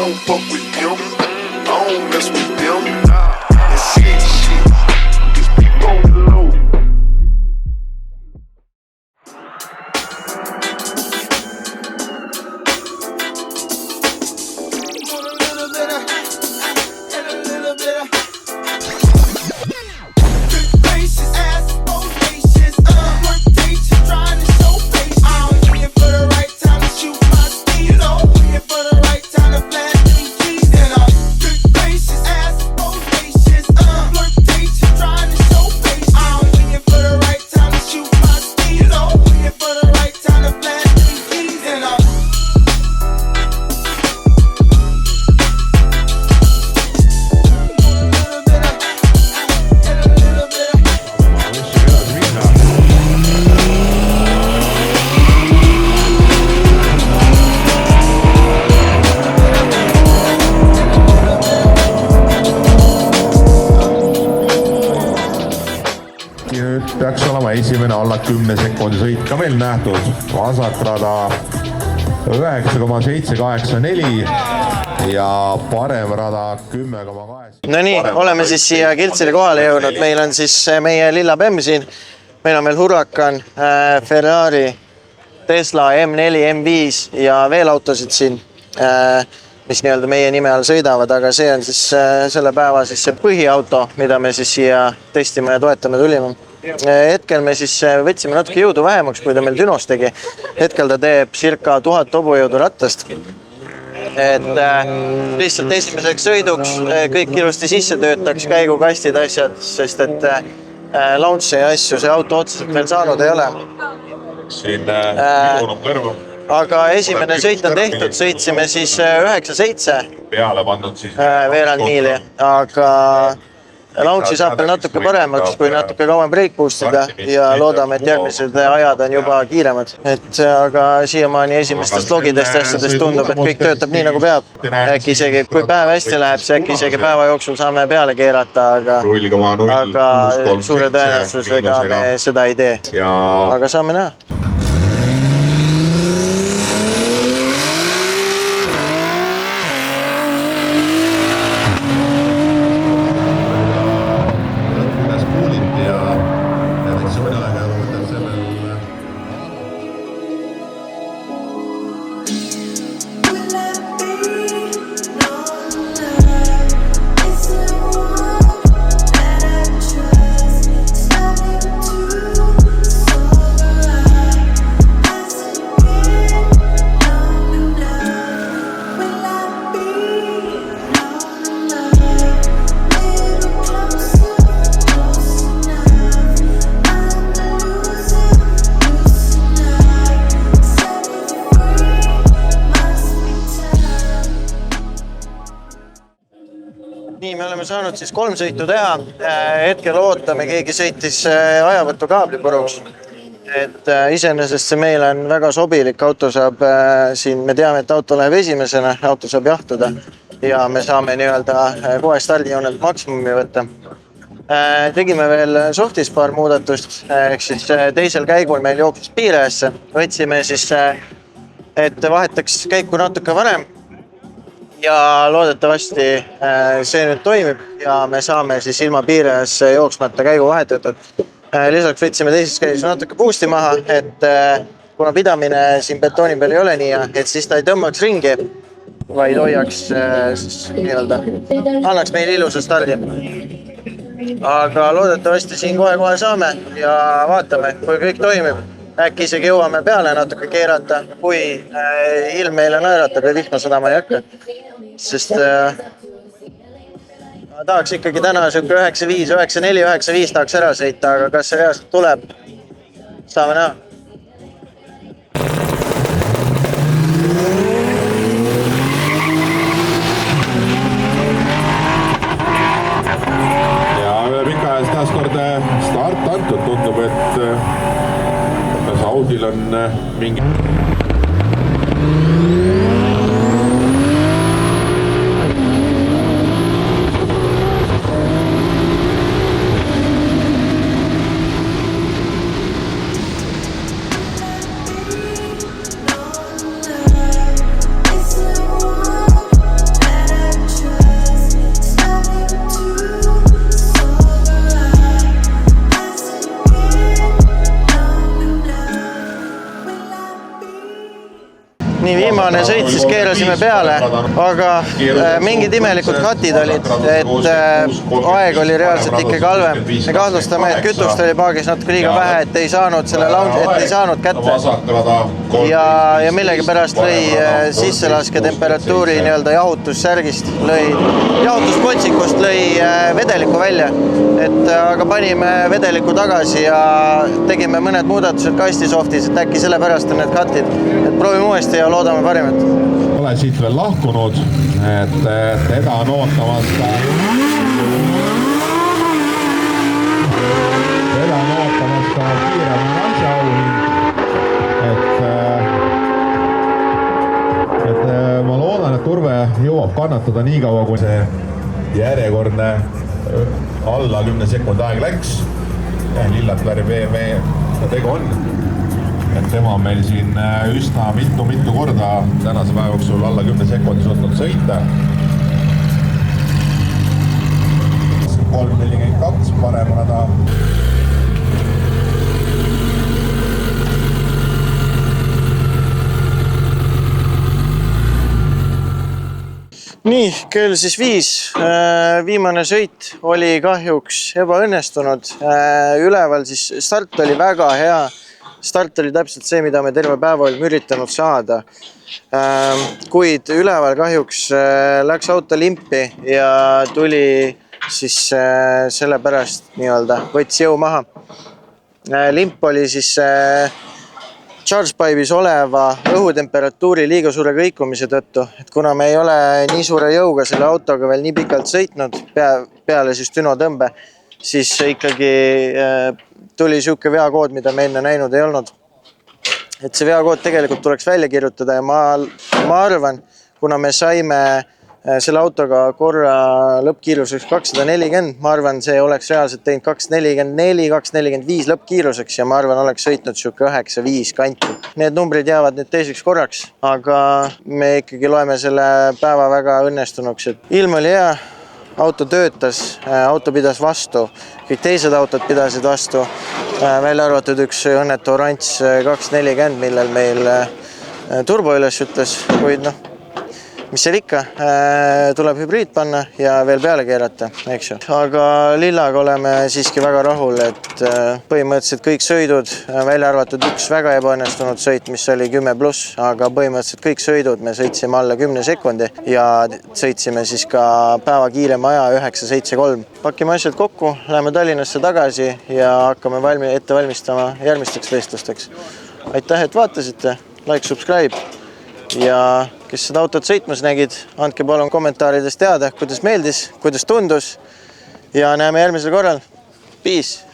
don't fuck with them. I don't mess with them. And shit, just be on the low. Peaks olema esimene alla 10 sekundi sõit ka meil nähtud. Vasakrada 9,784 ja parem rada 10,8. No nii, oleme siis siia Kiltsile kohale jõudnud. Meil on siis meie lilla Bemm siin. Meil on veel Huracan, Ferrari, Tesla, M4, M5 ja veel autosid siin, mis nii-öelda meie nime all sõidavad, aga see on siis selle päeva siis see põhiauto, mida me siis siia testima ja toetama tulime. Hetkel me siis võtsime natuke jõudu vähemaks, kui ta meil Dünos tegi. Hetkel ta teeb circa 1000 hobujõudu rattast. Et lihtsalt esimeseks sõiduks kõik ilusti sisse töötaks, käigukastid, asjad, sest et launch'i ja asju see auto otseselt veel saanud ei ole. Siin ilunum kõrvu. Aga esimene sõit on tehtud, sõitsime siis 9-7 peale pandud siis veerand miili, aga launch'i saab veel natuke paremaks, kui natuke kauem break boostida ja loodame, et järgmised ajad on juba kiiremad. Aga siiamaani esimestest logidest asjadest tundub, et kõik töötab nii nagu peab. Äkki isegi, kui päev hästi läheb, siis äkki isegi päeva jooksul saame peale keerata, aga suure tõenäosusega me seda ei tee. Aga saame näha. Nii, me oleme saanud siis 3 sõitu teha. Hetkel ootame, keegi sõitis ajavõttu kaabli puruks. Et iseenesest see meil on väga sobilik. Auto saab siin, me teame, et auto läheb esimesena, auto saab jahtuda ja me saame nii-öelda kohe stardijoonelt maksimumi võtta. Tegime veel softis paar muudatust, ehk siis teisel käigul meil jooksis piiresse. Võtsime siis, et vahetaks käiku natuke varem. Ja loodetavasti see nüüd toimib ja me saame siis ilma piires jooksmata käigu vahetatud. Lisaks võtsime teises käigus natuke boosti maha, et kuna pidamine siin betooni peal ei ole nii, et siis ta ei tõmbaks ringi, vaid hoiaks nii-öelda, annaks meile ilusa stardi. Aga loodetavasti siin kohe saame ja vaatame, kui kõik toimib. Äkki isegi jõuame peale natuke keerata, kui ilm meile naeratab ja vihma sadama ei hakka. Sest tahaks ikkagi täna 9-5, 9-4, 9-5 tahaks ära sõita, aga kas see reaalselt tuleb? Saame näha. Ja üle pika ajast taaskord start antud, tundub, et kas Audil on mingi... nii viimane sõit siis keerasime peale, aga mingid imelikud katid olid, et aeg oli reaalselt ikkagi halvem. Me kahtlustame, et kütust oli paagis natuke liiga vähe, et ei saanud selle launch, et ei saanud kätte. Ja millegi pärast lõi sisselaske temperatuuri nii-öelda jahutussärgist, jahutuspotsikust lõi vedeliku välja, et aga panime vedeliku tagasi ja tegime mõned muudatused kastisoftis, et äkki sellepärast on need katid. Et proovime uuesti ja loodame parimat. Ole siit veel lahkunud, et teda on ootamas ka kiirema asjaauhind. Et ma loodan, et Turve jõuab kannatada nii kaua, kui see järjekordne alla 10 sekundi aeg läks. Lillat värv BMW tegu on. Et tema on meil siin üsna mitu korda tänase päeva jooksul alla 10 sekundi suutnud sõita. 3.42 paremana ta. Nii, kell siis 5. Viimane sõit oli kahjuks ebaõnnestunud. Üleval siis start oli väga hea. Start oli täpselt see, mida me terve päeva olime üritanud saada. Kuid üleval kahjuks läks auto limpi ja tuli siis sellepärast nii-öelda võttis jõu maha. Limp oli siis chargepipe'is oleva õhutemperatuuri liiga suure kõikumise tõttu, et kuna me ei ole nii suure jõuga selle autoga veel nii pikalt sõitnud peale siis dünotõmbe, siis ikkagi tuli siuke veakood, mida me enne näinud ei olnud. Et see veakood tegelikult tuleks välja kirjutada ja ma arvan, kuna me saime selle autoga korra lõppkiiruseks 240, ma arvan, see oleks reaalselt teinud 244, 245 lõppkiiruseks ja ma arvan, oleks sõitnud siuke 9-5 kanti. Need numbrid jäävad nüüd teiseks korraks, aga me ikkagi loeme selle päeva väga õnnestunuks, et ilm oli hea, auto töötas, auto pidas vastu, kõik teised autod pidasid vastu, välja arvatud üks õnnetu oranž 240, millel meil turbo üles ütles, kuid noh, mis seal ikka, tuleb hübriid panna ja veel peale keerata, eks ju. Aga Lillaga oleme siiski väga rahul, et põhimõtteliselt kõik sõidud, välja arvatud üks väga ebaõnnestunud sõit, mis oli 10+, aga põhimõtteliselt kõik sõidud me sõitsime alla 10 sekundi ja sõitsime siis ka päeva kiirema aja 9.73. Pakime asjad kokku, läheme Tallinnasse tagasi ja hakkame ette valmistama järgmisteks võistlusteks. Aitäh, et vaatasite, like, subscribe ja kes seda autot sõitmas nägid, andke palun kommentaarides teada, kuidas meeldis, kuidas tundus ja näeme järgmisel korral. Peace!